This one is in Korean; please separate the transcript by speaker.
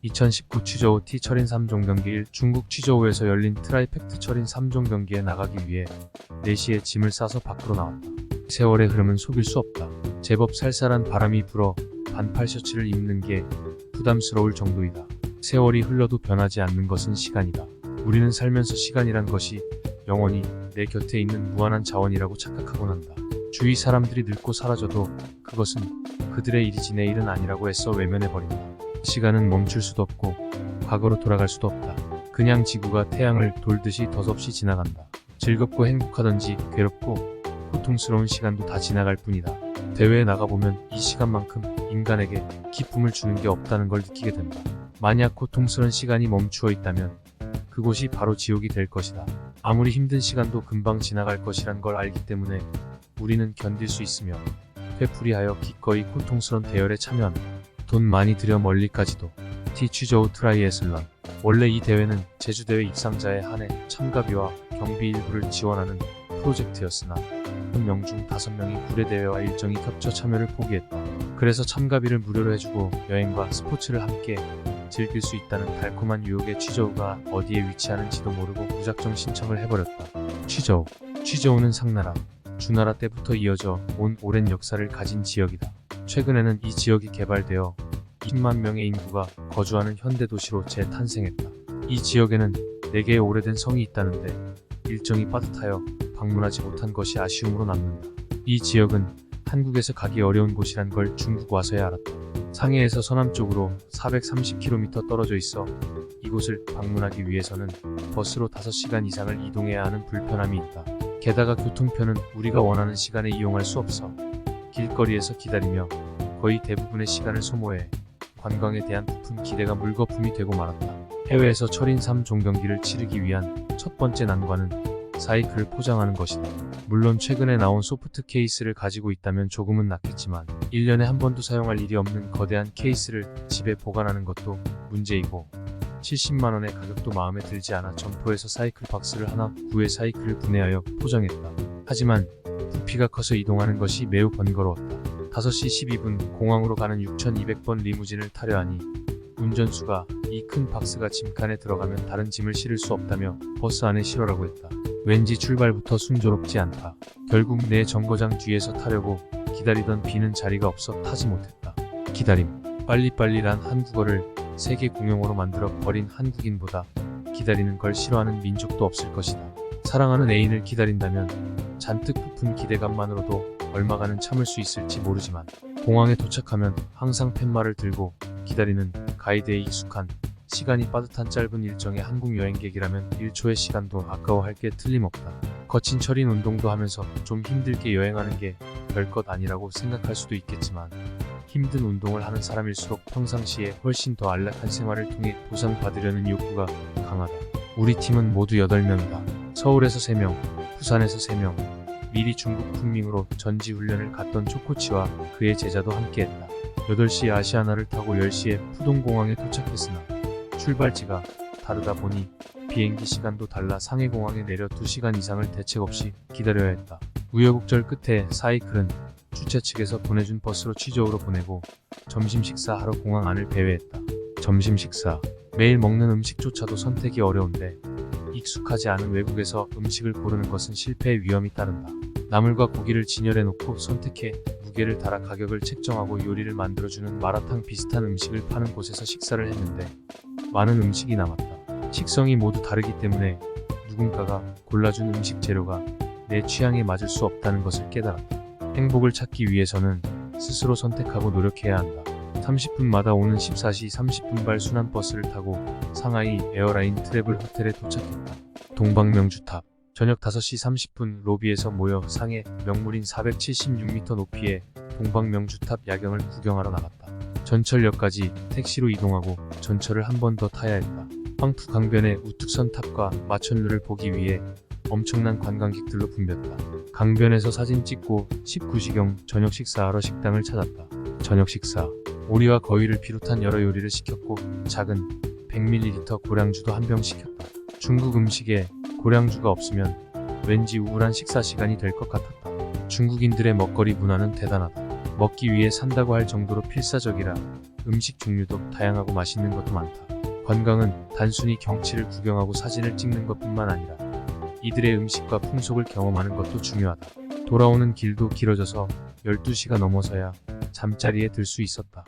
Speaker 1: 2019 취저우 T철인 3종 경기 1 중국 취저우에서 열린 트라이펙트 철인 3종 경기에 나가기 위해 4시에 짐을 싸서 밖으로 나왔다. 세월의 흐름은 속일 수 없다. 제법 쌀쌀한 바람이 불어 반팔 셔츠를 입는 게 부담스러울 정도이다. 세월이 흘러도 변하지 않는 것은 시간이다. 우리는 살면서 시간이란 것이 영원히 내 곁에 있는 무한한 자원이라고 착각하곤 한다. 주위 사람들이 늙고 사라져도 그것은 그들의 일이지 내 일은 아니라고 애써 외면해버린다. 시간은 멈출 수도 없고 과거로 돌아갈 수도 없다. 그냥 지구가 태양을 돌듯이 덧없이 지나간다. 즐겁고 행복하던지 괴롭고 고통스러운 시간도 다 지나갈 뿐이다. 대회에 나가보면 이 시간만큼 인간에게 기쁨을 주는 게 없다는 걸 느끼게 된다. 만약 고통스러운 시간이 멈추어 있다면 그곳이 바로 지옥이 될 것이다. 아무리 힘든 시간도 금방 지나갈 것이란 걸 알기 때문에 우리는 견딜 수 있으며 되풀이하여 기꺼이 고통스러운 대열에 참여한다. 돈 많이 들여 멀리까지도. T취저우 트라이애슬론. 원래 이 대회는 제주대회 입상자에 한해 참가비와 경비 일부를 지원하는 프로젝트였으나 한 명 중 5명이 구례대회와 일정이 겹쳐 참여를 포기했다. 그래서 참가비를 무료로 해주고 여행과 스포츠를 함께 즐길 수 있다는 달콤한 유혹에 취저우가 어디에 위치하는지도 모르고 무작정 신청을 해버렸다. 취저우. 취저우는 상나라, 주나라 때부터 이어져 온 오랜 역사를 가진 지역이다. 최근에는 이 지역이 개발되어 20만 명의 인구가 거주하는 현대도시로 재탄생했다. 이 지역에는 4개의 오래된 성이 있다는데 일정이 빠듯하여 방문하지 못한 것이 아쉬움으로 남는다. 이 지역은 한국에서 가기 어려운 곳이란 걸 중국 와서야 알았다. 상해에서 서남쪽으로 430km 떨어져 있어 이곳을 방문하기 위해서는 버스로 5시간 이상을 이동해야 하는 불편함이 있다. 게다가 교통편은 우리가 원하는 시간에 이용할 수 없어 길거리에서 기다리며 거의 대부분의 시간을 소모해 관광에 대한 부푼 기대가 물거품이 되고 말았다. 해외에서 철인 3종 경기를 치르기 위한 첫 번째 난관은 사이클을 포장하는 것이다. 물론 최근에 나온 소프트 케이스를 가지고 있다면 조금은 낫겠지만 1년에 한 번도 사용할 일이 없는 거대한 케이스를 집에 보관하는 것도 문제이고 70만원의 가격도 마음에 들지 않아 점포에서 사이클 박스를 하나 구해 사이클을 분해하여 포장했다. 하지만 부피가 커서 이동하는 것이 매우 번거로웠다. 5시 12분 공항으로 가는 6200번 리무진을 타려 하니 운전수가 이 큰 박스가 짐칸에 들어가면 다른 짐을 실을 수 없다며 버스 안에 실으라고 했다. 왠지 출발부터 순조롭지 않다. 결국 내 정거장 뒤에서 타려고 기다리던 비는 자리가 없어 타지 못했다. 기다림. 빨리빨리란 한국어를 세계 공용어로 만들어 버린 한국인보다 기다리는 걸 싫어하는 민족도 없을 것이다. 사랑하는 애인을 기다린다면 잔뜩 부푼 기대감만으로도 얼마간은 참을 수 있을지 모르지만 공항에 도착하면 항상 팻말을 들고 기다리는 가이드에 익숙한 시간이 빠듯한 짧은 일정의 한국 여행객이라면 1초의 시간도 아까워할 게 틀림없다. 거친 철인 운동도 하면서 좀 힘들게 여행하는 게 별것 아니라고 생각할 수도 있겠지만 힘든 운동을 하는 사람일수록 평상시에 훨씬 더 안락한 생활을 통해 보상받으려는 욕구가 강하다. 우리 팀은 모두 8명이다. 서울에서 3명, 부산에서 3명, 미리 중국 kunming으로 전지훈련을 갔던 초코치와 그의 제자도 함께했다. 8시 아시아나를 타고 10시에 푸동공항에 도착했으나 출발지가 다르다 보니 비행기 시간도 달라 상해공항에 내려 2시간 이상을 대책 없이 기다려야 했다. 우여곡절 끝에 사이클은 주최 측에서 보내준 버스로 취저우로 보내고 점심 식사하러 공항 안을 배회했다. 점심 식사. 매일 먹는 음식조차도 선택이 어려운데 익숙하지 않은 외국에서 음식을 고르는 것은 실패의 위험이 따른다. 나물과 고기를 진열해 놓고 선택해 무게를 달아 가격을 책정하고 요리를 만들어주는 마라탕 비슷한 음식을 파는 곳에서 식사를 했는데 많은 음식이 남았다. 식성이 모두 다르기 때문에 누군가가 골라준 음식 재료가 내 취향에 맞을 수 없다는 것을 깨달았다. 행복을 찾기 위해서는 스스로 선택하고 노력해야 한다. 30분마다 오는 14시 30분발 순환버스를 타고 상하이 에어라인 트래블 호텔에 도착했다. 동방명주탑. 저녁 5시 30분 로비에서 모여 상해 명물인 476m 높이의 동방명주탑 야경을 구경하러 나갔다. 전철역까지 택시로 이동하고 전철을 한 번 더 타야 했다. 황푸 강변의 우뚝선탑과 마천루를 보기 위해 엄청난 관광객들로 붐볐다. 강변에서 사진 찍고 19시경 저녁 식사하러 식당을 찾았다. 저녁 식사. 오리와 거위를 비롯한 여러 요리를 시켰고 작은 100ml 고량주도 한 병 시켰다. 중국 음식에 고량주가 없으면 왠지 우울한 식사 시간이 될 것 같았다. 중국인들의 먹거리 문화는 대단하다. 먹기 위해 산다고 할 정도로 필사적이라 음식 종류도 다양하고 맛있는 것도 많다. 관광은 단순히 경치를 구경하고 사진을 찍는 것뿐만 아니라 이들의 음식과 풍속을 경험하는 것도 중요하다. 돌아오는 길도 길어져서 12시가 넘어서야 잠자리에 들 수 있었다.